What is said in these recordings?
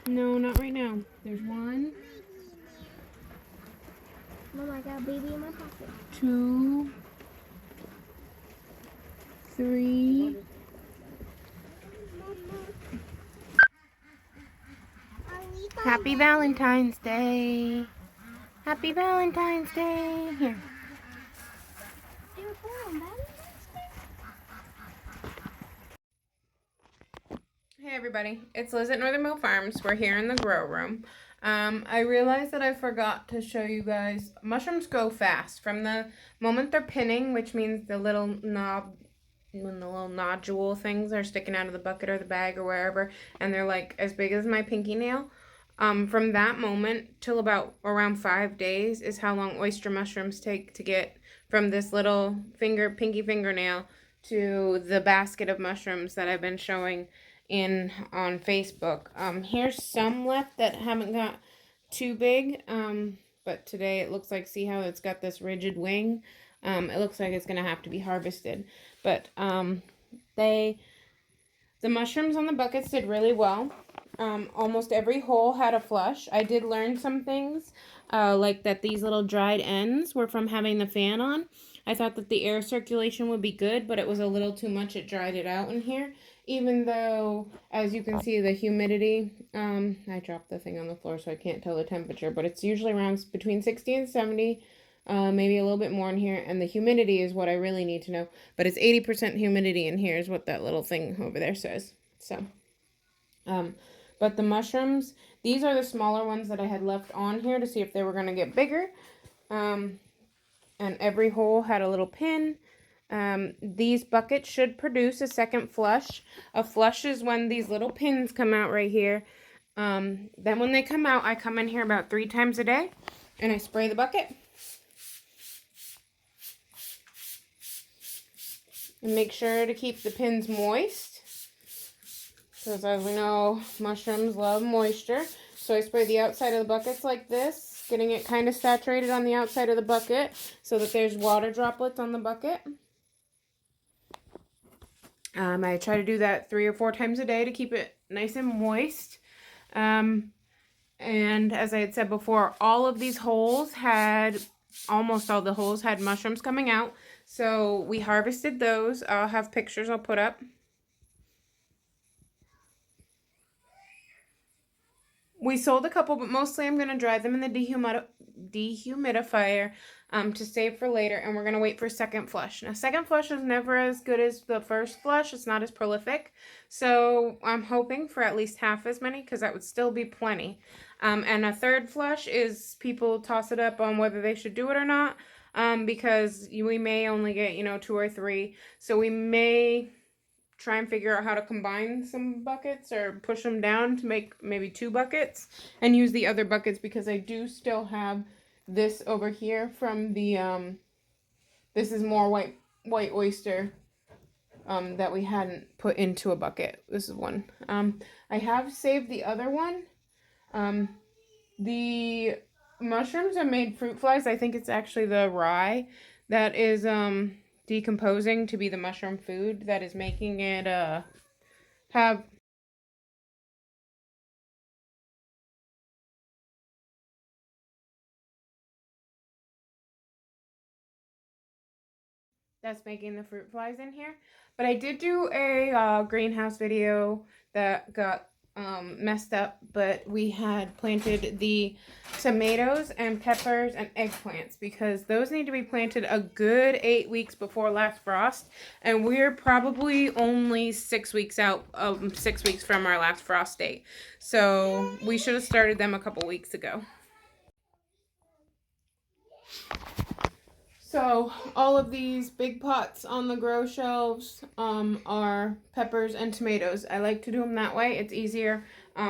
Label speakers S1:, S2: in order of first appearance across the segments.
S1: No, not right now. There's one.
S2: Mom, I got a baby in my pocket.
S1: 2, 3. Happy Valentine's Day. Happy Valentine's Day. Here.
S2: They were born on
S1: Hey everybody, it's Liz at Northern Mill Farms. We're here in the grow room. I realized that I forgot to show you guys, mushrooms go fast. From the moment they're pinning, which means the little knob, when the little nodule things are sticking out of the bucket or the bag or wherever, and they're like as big as my pinky nail. From that moment till about around 5 days is how long oyster mushrooms take to get from this little pinky fingernail to the basket of mushrooms that I've been showing on Facebook. Here's some left that haven't got too big, but today it looks like, see how it's got this rigid wing? It looks like it's gonna have to be harvested, but the mushrooms on the buckets did really well. Almost every hole had a flush. I did learn some things, like that these little dried ends were from having the fan on. I thought that the air circulation would be good, but it was a little too much. It dried it out in here. Even though, as you can see, the humidity, I dropped the thing on the floor so I can't tell the temperature, but it's usually around between 60 and 70, maybe a little bit more in here, and the humidity is what I really need to know, but it's 80% humidity in here is what that little thing over there says. So, but the mushrooms, these are the smaller ones that I had left on here to see if they were going to get bigger, and every hole had a little pin. These buckets should produce a second flush. A flush is when these little pins come out right here. Then when they come out, I come in here about 3 times a day and I spray the bucket. And make sure to keep the pins moist, because as we know, mushrooms love moisture. So I spray the outside of the buckets like this, getting it kind of saturated on the outside of the bucket so that there's water droplets on the bucket. I try to do that 3 or 4 times a day to keep it nice and moist. And as I had said before, almost all the holes had mushrooms coming out. So we harvested those. I'll have pictures I'll put up. We sold a couple, but mostly I'm going to dry them in the dehumidifier to save for later, and we're going to wait for second flush. Now, second flush is never as good as the first flush. It's not as prolific, so I'm hoping for at least half as many, because that would still be plenty. And a third flush is people toss it up on whether they should do it or not, because we may only get, 2 or 3, so we may try and figure out how to combine some buckets or push them down to make maybe 2 buckets and use the other buckets, because I do still have this over here from the this is more white oyster that we hadn't put into a bucket. This is one. I have saved the other one. The mushrooms are made fruit flies. I think it's actually the rye that is decomposing to be the mushroom food that is making it have that's making the fruit flies in here. But I did do a greenhouse video that got messed up, but we had planted the tomatoes and peppers and eggplants, because those need to be planted a good 8 weeks before last frost, and we're probably only 6 weeks out, 6 weeks from our last frost date, so we should have started them a couple weeks ago. So all of these big pots on the grow shelves are peppers and tomatoes. I like to do them that way. It's easier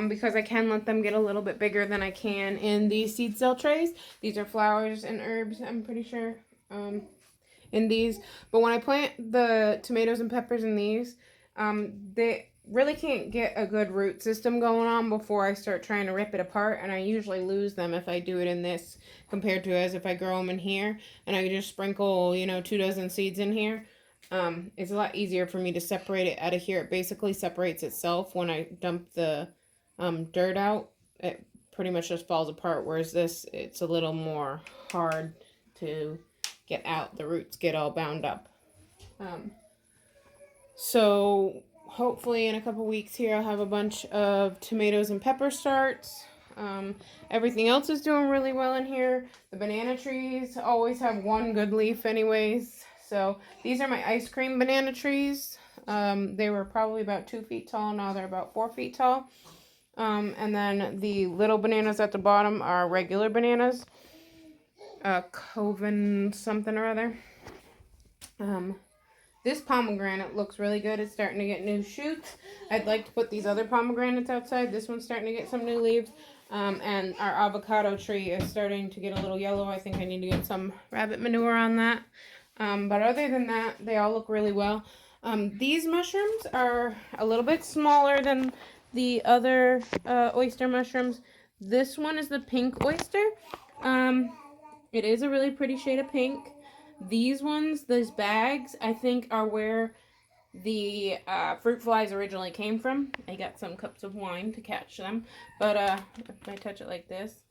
S1: because I can let them get a little bit bigger than I can in these seed cell trays. These are flowers and herbs, I'm pretty sure, in these. But when I plant the tomatoes and peppers in these, they really can't get a good root system going on before I start trying to rip it apart, and I usually lose them if I do it in this compared to as if I grow them in here and I just sprinkle 2 dozen seeds in here. It's a lot easier for me to separate it out of here. It basically separates itself when I dump the dirt out, it pretty much just falls apart. Whereas this, it's a little more hard to get out. The roots get all bound up. So hopefully in a couple weeks here I'll have a bunch of tomatoes and pepper starts. Everything else is doing really well in here. The banana trees always have one good leaf anyways. So these are my ice cream banana trees. They were probably about 2 feet tall. Now they're about 4 feet tall. And then the little bananas at the bottom are regular bananas. Coven something or other. This pomegranate looks really good. It's starting to get new shoots. I'd like to put these other pomegranates outside. This one's starting to get some new leaves. And our avocado tree is starting to get a little yellow. I think I need to get some rabbit manure on that. But other than that, they all look really well. These mushrooms are a little bit smaller than the other oyster mushrooms. This one is the pink oyster. It is a really pretty shade of pink. These ones, those bags, I think are where the fruit flies originally came from. I got some cups of wine to catch them. But if I touch it like this,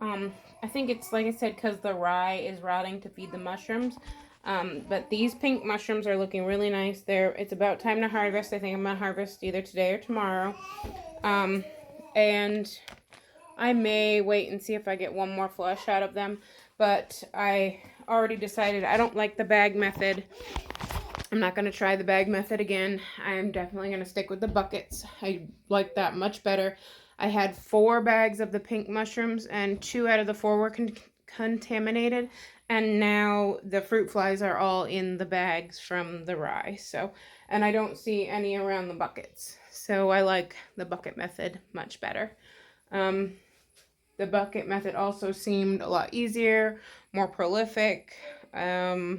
S1: I think it's, like I said, because the rye is rotting to feed the mushrooms. But these pink mushrooms are looking really nice. It's about time to harvest. I think I'm going to harvest either today or tomorrow. And I may wait and see if I get one more flush out of them. But I already decided I don't like the bag method. I'm not going to try the bag method again. I'm definitely going to stick with the buckets. I like that much better. I had 4 bags of the pink mushrooms and 2 out of the 4 were contaminated. And now the fruit flies are all in the bags from the rye. And I don't see any around the buckets. So I like the bucket method much better. The bucket method also seemed a lot easier, more prolific. I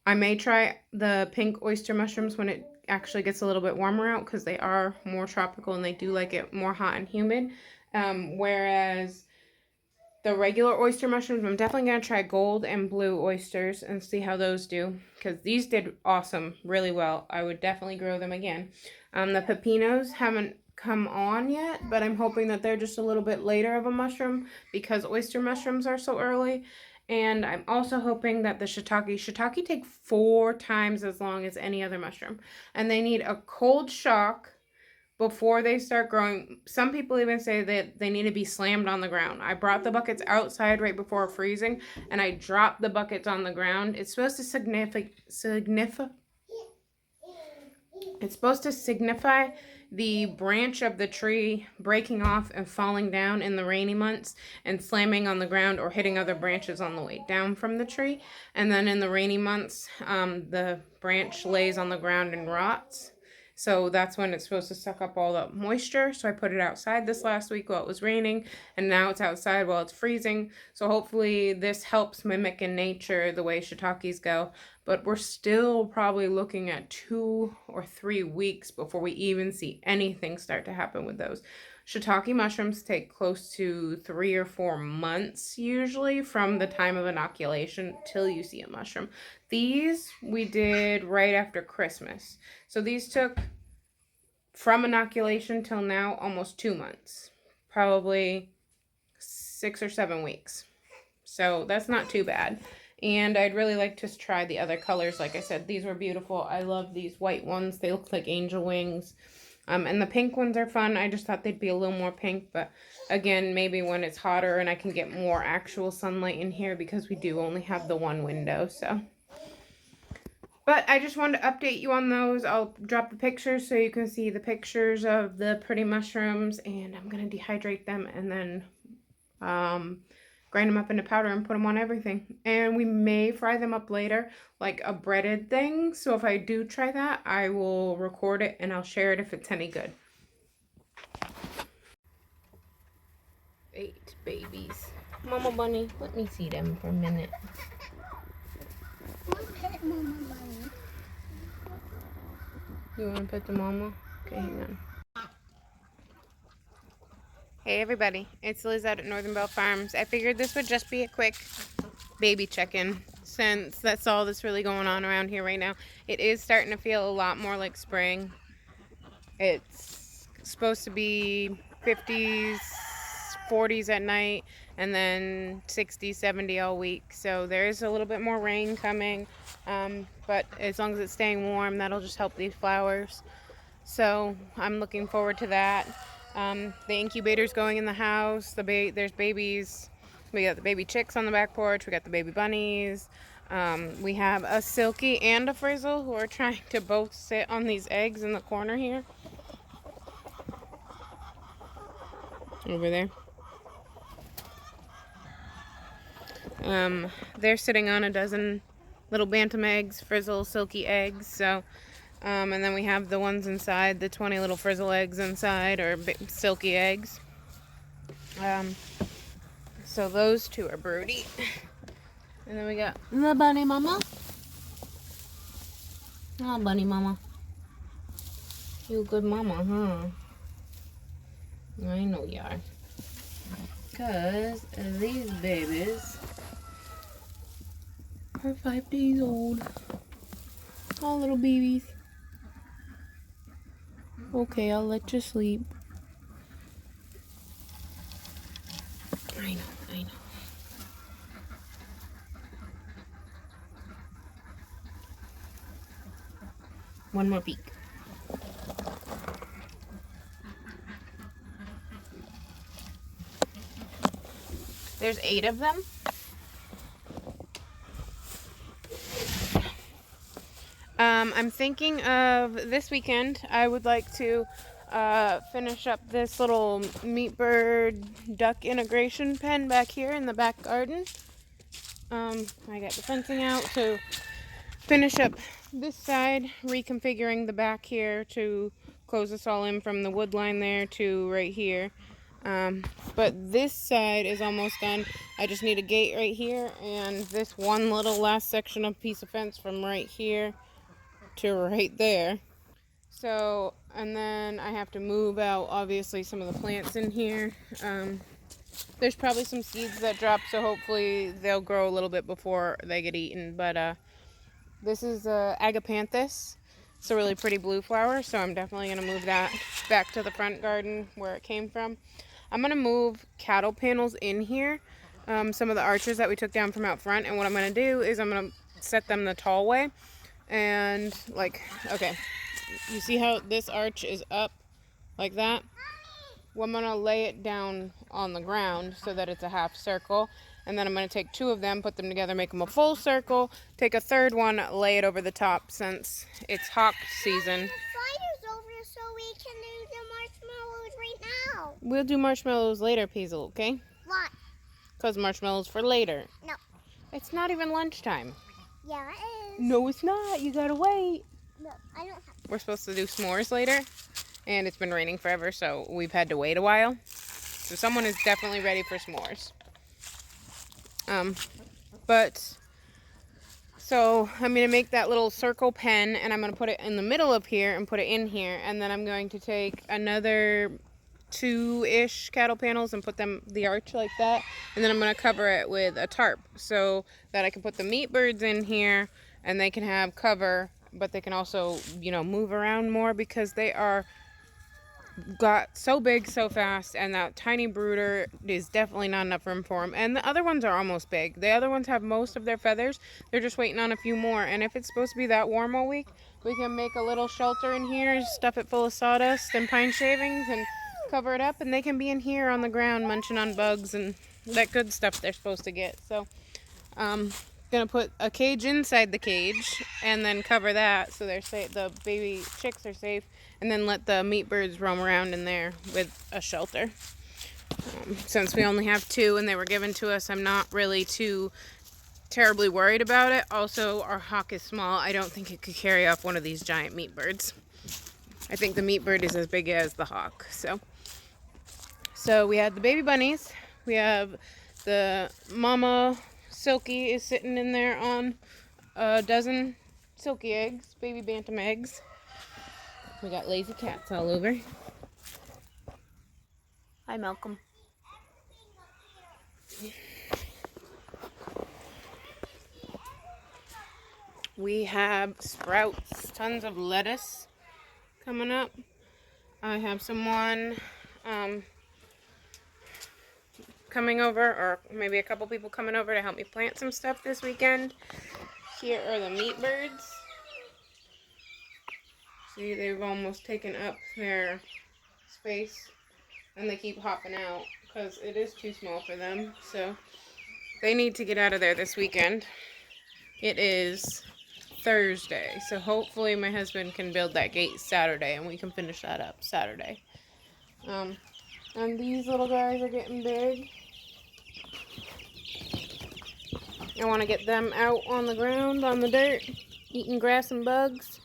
S1: may try the pink oyster mushrooms when it actually gets a little bit warmer out because they are more tropical and they do like it more hot and humid. Whereas the regular oyster mushrooms, I'm definitely going to try gold and blue oysters and see how those do because these did awesome, really well. I would definitely grow them again. The pepinos haven't come on yet, but I'm hoping that they're just a little bit later of a mushroom because oyster mushrooms are so early. And I'm also hoping that the shiitake take 4 times as long as any other mushroom. And they need a cold shock before they start growing. Some people even say that they need to be slammed on the ground. I brought the buckets outside right before freezing and I dropped the buckets on the ground. It's supposed to signify the branch of the tree breaking off and falling down in the rainy months and slamming on the ground or hitting other branches on the way down from the tree. And then in the rainy months, the branch lays on the ground and rots. So that's when it's supposed to suck up all the moisture. So I put it outside this last week while it was raining, and now it's outside while it's freezing. So hopefully this helps mimic in nature the way shiitakes go. But we're still probably looking at 2 or 3 weeks before we even see anything start to happen with those. Shiitake mushrooms take close to 3 or 4 months usually from the time of inoculation till you see a mushroom. These we did right after Christmas. So these took from inoculation till now almost 2 months. Probably 6 or 7 weeks. So that's not too bad. And I'd really like to try the other colors. Like I said, these were beautiful. I love these white ones. They look like angel wings. And the pink ones are fun. I just thought they'd be a little more pink. But again, maybe when it's hotter and I can get more actual sunlight in here because we do only have the one window. But I just wanted to update you on those. I'll drop the pictures so you can see the pictures of the pretty mushrooms. And I'm going to dehydrate them and then grind them up into powder and put them on everything. And we may fry them up later, like a breaded thing. So if I do try that, I will record it and I'll share it if it's any good. 8 babies. Mama Bunny, let me see them for a minute. You want to pet the mama? Okay, hang on. Hey everybody, it's Liz out at Northern Belle Farms. I figured this would just be a quick baby check-in since that's all that's really going on around here right now. It is starting to feel a lot more like spring. It's supposed to be 50s, 40s at night, and then 60, 70 all week. So there's a little bit more rain coming, but as long as it's staying warm, that'll just help these flowers. So I'm looking forward to that. The incubator's going in the house. There's babies. We got the baby chicks on the back porch. We got the baby bunnies. We have a Silky and a Frizzle who are trying to both sit on these eggs in the corner here. Over there. They're sitting on a dozen little bantam eggs, Frizzle, Silky eggs. So, and then we have the ones inside, the 20 little Frizzle eggs inside, or Silky eggs. So those two are broody. And then we got the bunny mama. Oh, bunny mama. You a good mama, huh? I know you are. Because these babies are 5 days old. All little babies. Okay, I'll let you sleep. I know. One more peek. There's 8 of them. I'm thinking of this weekend, I would like to finish up this little meat bird duck integration pen back here in the back garden. I got the fencing out to finish up this side, reconfiguring the back here to close us all in from the wood line there to right here. But this side is almost done. I just need a gate right here and this one little last section of piece of fence from right here to right there. So, and then I have to move out obviously some of the plants in here. There's probably some seeds that drop, so hopefully they'll grow a little bit before they get eaten. But this is agapanthus. It's a really pretty blue flower, so I'm definitely going to move that back to the front garden where it came from. I'm going to move cattle panels in here, some of the arches that we took down from out front, and what I'm going to do is I'm going to set them the tall way. And like, okay, you see how this arch is up like that? Well, I'm going to lay it down on the ground so that it's a half circle. And then I'm going to take 2 of them, put them together, make them a full circle. Take a third one, lay it over the top since it's hawk season.
S2: The fight is over so we can do the marshmallows right now.
S1: We'll do marshmallows later, Pazel, okay?
S2: Why?
S1: Because marshmallows for later.
S2: No.
S1: It's not even lunchtime.
S2: Yeah, it is.
S1: No, it's not. You gotta wait.
S2: No, I don't have.
S1: We're supposed to do s'mores later. And it's been raining forever, so we've had to wait a while. So someone is definitely ready for s'mores. So I'm going to make that little circle pen, and I'm going to put it in the middle of here and put it in here. And then I'm going to take another 2-ish cattle panels and put them the arch like that. And then I'm going to cover it with a tarp so that I can put the meat birds in here and they can have cover, but they can also, you know, move around more because they got so big so fast, and that tiny brooder is definitely not enough room for them. And the other ones are almost big. The other ones have most of their feathers. They're just waiting on a few more. And if it's supposed to be that warm all week, we can make a little shelter in here, stuff it full of sawdust and pine shavings and cover it up, and they can be in here on the ground munching on bugs and that good stuff they're supposed to get. So gonna put a cage inside the cage and then cover that so they're safe, the baby chicks are safe, and then let the meat birds roam around in there with a shelter. Since we only have 2 and they were given to us, I'm not really too terribly worried about it. Also, our hawk is small. I don't think it could carry off one of these giant meat birds. I think the meat bird is as big as the hawk. So we had the baby bunnies. We have the mama Silky is sitting in there on a dozen Silky eggs, baby bantam eggs. We got lazy cats all over. Hi, Malcolm. We have sprouts, tons of lettuce coming up. I have someone coming over, or maybe a couple people coming over to help me plant some stuff this weekend. Here are the meat birds. See, they've almost taken up their space, and they keep hopping out because it is too small for them. So they need to get out of there this weekend. It is Thursday, so hopefully my husband can build that gate Saturday and we can finish that up Saturday. And these little guys are getting big. I want to get them out on the ground, on the dirt, eating grass and bugs.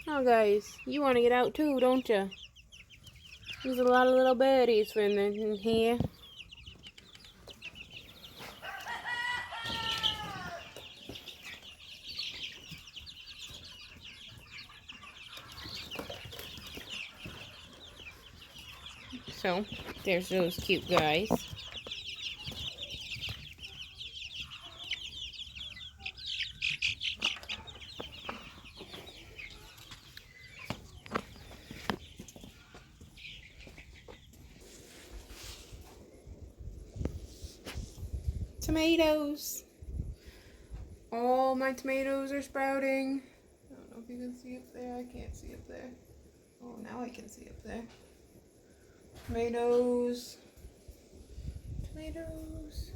S1: Oh guys, you want to get out too, don't you? There's a lot of little birdies swimming in here. So, there's those cute guys. Tomatoes. All my tomatoes are sprouting. I don't know if you can see up there. I can't see up there. Oh, now I can see up there. Tomatoes. Tomatoes.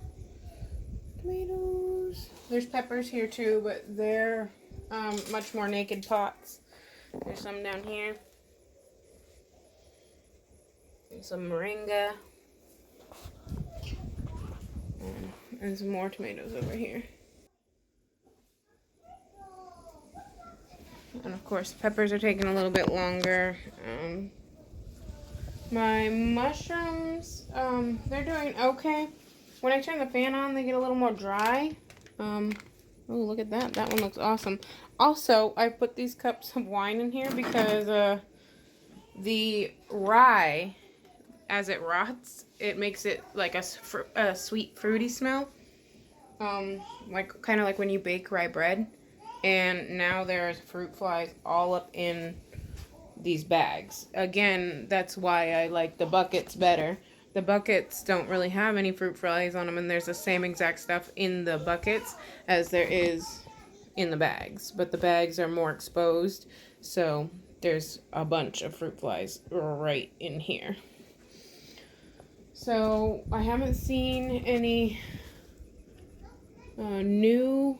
S1: Tomatoes. There's peppers here too, but they're much more naked pots. There's some down here. And some moringa. And some more tomatoes over here. And of course, the peppers are taking a little bit longer. My mushrooms, they're doing okay. When I turn the fan on, they get a little more dry. Oh, look at that. That one looks awesome. Also, I put these cups of wine in here because the rye, as it rots, it makes it like a sweet, fruity smell. Like kind of like when you bake rye bread. And now there's fruit flies all up in these bags. Again, that's why I like the buckets better. The buckets don't really have any fruit flies on them, and there's the same exact stuff in the buckets as there is in the bags. But the bags are more exposed, so there's a bunch of fruit flies right in here. So I haven't seen any new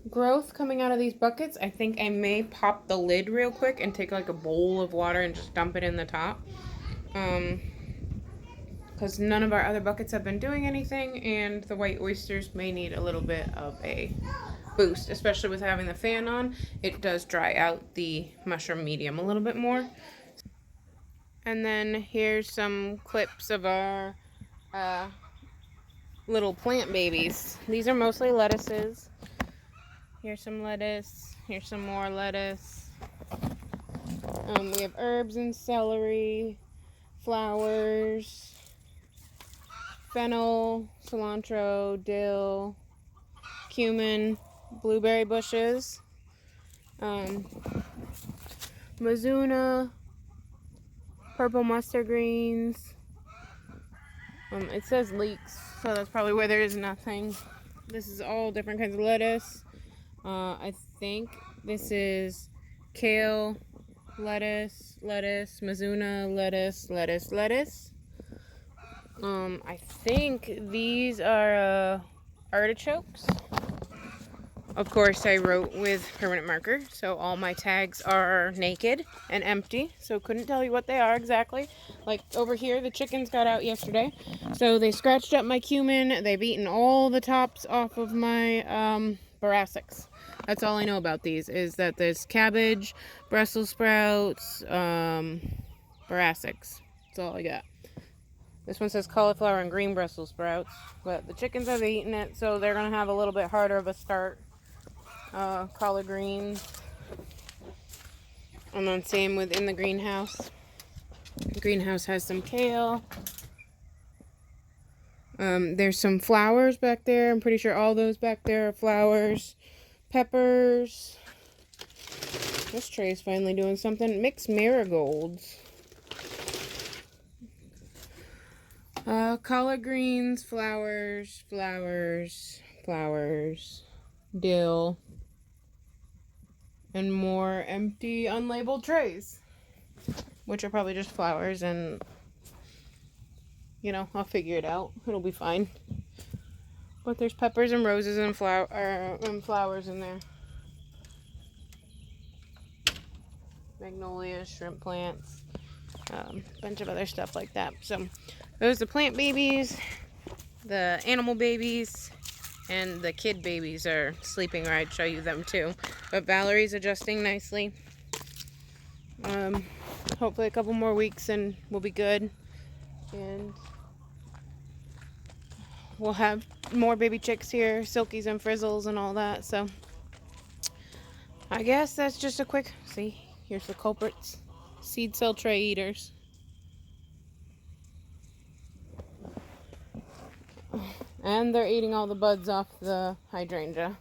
S1: growth coming out of these buckets. I think I may pop the lid real quick and take like a bowl of water and just dump it in the top. Because none of our other buckets have been doing anything, and the white oysters may need a little bit of a boost, especially with having the fan on. It does dry out the mushroom medium a little bit more. And then here's some clips of our little plant babies. These are mostly lettuces. Here's some lettuce. Here's some more lettuce. We have herbs and celery, flowers, fennel, cilantro, dill, cumin, blueberry bushes, mizuna, purple mustard greens. It says leeks, so that's probably where there is nothing. This is all different kinds of lettuce. I think this is kale, lettuce, mizuna, lettuce. I think these are artichokes. Of course, I wrote with permanent marker, so all my tags are naked and empty, so couldn't tell you what they are exactly. Like over here, the chickens got out yesterday, so they scratched up my cumin. They've eaten all the tops off of my brassicas. That's all I know about these, is that there's cabbage, Brussels sprouts, brassicas. That's all I got. This one says cauliflower and green Brussels sprouts, but the chickens have eaten it, so they're going to have a little bit harder of a start. Collard greens. And then same within the greenhouse. The greenhouse has some kale. There's some flowers back there. I'm pretty sure all those back there are flowers. peppers. This tray is finally doing something. Mixed marigolds. Collard greens, flowers, dill, and more empty, unlabeled trays, which are probably just flowers, and, you know, I'll figure it out. It'll be fine. But there's peppers and roses and flowers in there. Magnolias, shrimp plants, bunch of other stuff like that. So those are the plant babies, the animal babies, and the kid babies are sleeping, or I'd show you them too. But Valerie's adjusting nicely. Hopefully a couple more weeks and we'll be good. And we'll have more baby chicks here, silkies and frizzles and all that. So I guess that's just a quick, see, here's the culprits. Seed cell tray eaters. And they're eating all the buds off the hydrangea.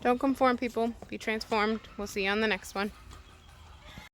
S1: Don't conform, people. Be transformed. We'll see you on the next one.